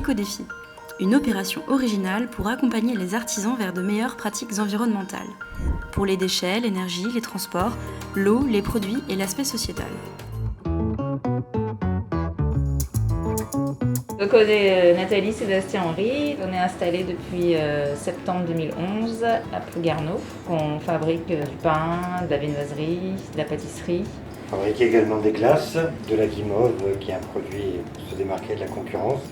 l'éco-défi, une opération originale pour accompagner les artisans vers de meilleures pratiques environnementales, pour les déchets, l'énergie, les transports, l'eau, les produits et l'aspect sociétal. Donc on est Nathalie Sébastien-Henry, on est installé depuis septembre 2011 à Plouguerneau. On fabrique du pain, de la viennoiserie, de la pâtisserie. On fabrique également des glaces, de la guimauve qui est un produit pour se démarquer de la concurrence.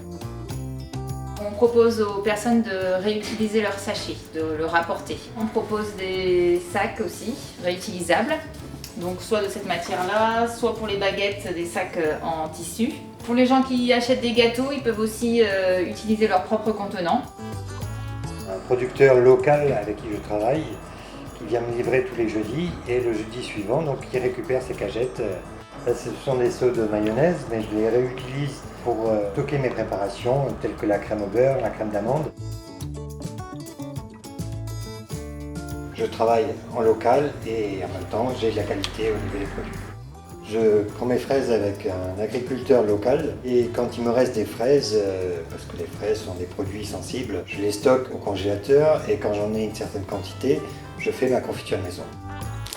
On propose aux personnes de réutiliser leurs sachets, de le rapporter. On propose des sacs aussi réutilisables, donc soit de cette matière-là, soit pour les baguettes des sacs en tissu. Pour les gens qui achètent des gâteaux, ils peuvent aussi utiliser leur propre contenant. Un producteur local avec qui je travaille, qui vient me livrer tous les jeudis, et le jeudi suivant, donc il récupère ses cagettes. Là, ce sont des seaux de mayonnaise, mais je les réutilise pour stocker mes préparations, telles que la crème au beurre, la crème d'amande. Je travaille en local et en même temps, j'ai de la qualité au niveau des produits. Je prends mes fraises avec un agriculteur local et quand il me reste des fraises, parce que les fraises sont des produits sensibles, je les stocke au congélateur et quand j'en ai une certaine quantité, je fais ma confiture maison.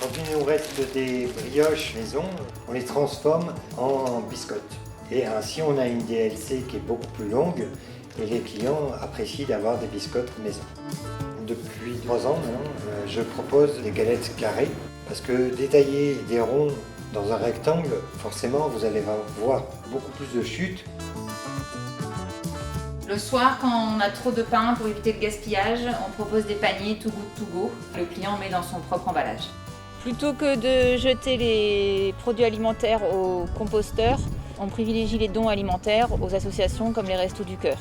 Quand il nous reste des brioches maison, on les transforme en biscottes. Et ainsi on a une DLC qui est beaucoup plus longue et les clients apprécient d'avoir des biscottes maison. Depuis 3 ans maintenant, je propose des galettes carrées parce que détailler des ronds dans un rectangle, forcément, vous allez voir beaucoup plus de chutes. Le soir, quand on a trop de pain, pour éviter le gaspillage, on propose des paniers Too Good To Go. Le client met dans son propre emballage. Plutôt que de jeter les produits alimentaires aux composteurs, on privilégie les dons alimentaires aux associations comme les Restos du Cœur.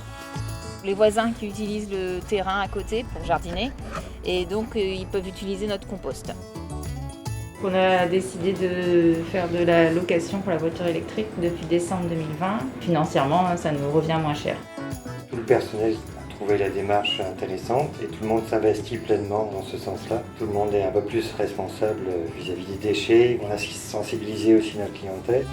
Les voisins qui utilisent le terrain à côté pour jardiner, et donc ils peuvent utiliser notre compost. On a décidé de faire de la location pour la voiture électrique depuis décembre 2020. Financièrement, ça nous revient moins cher. Tout le personnel a trouvé la démarche intéressante et tout le monde s'investit pleinement dans ce sens-là. Tout le monde est un peu plus responsable vis-à-vis des déchets. On a sensibilisé aussi notre clientèle.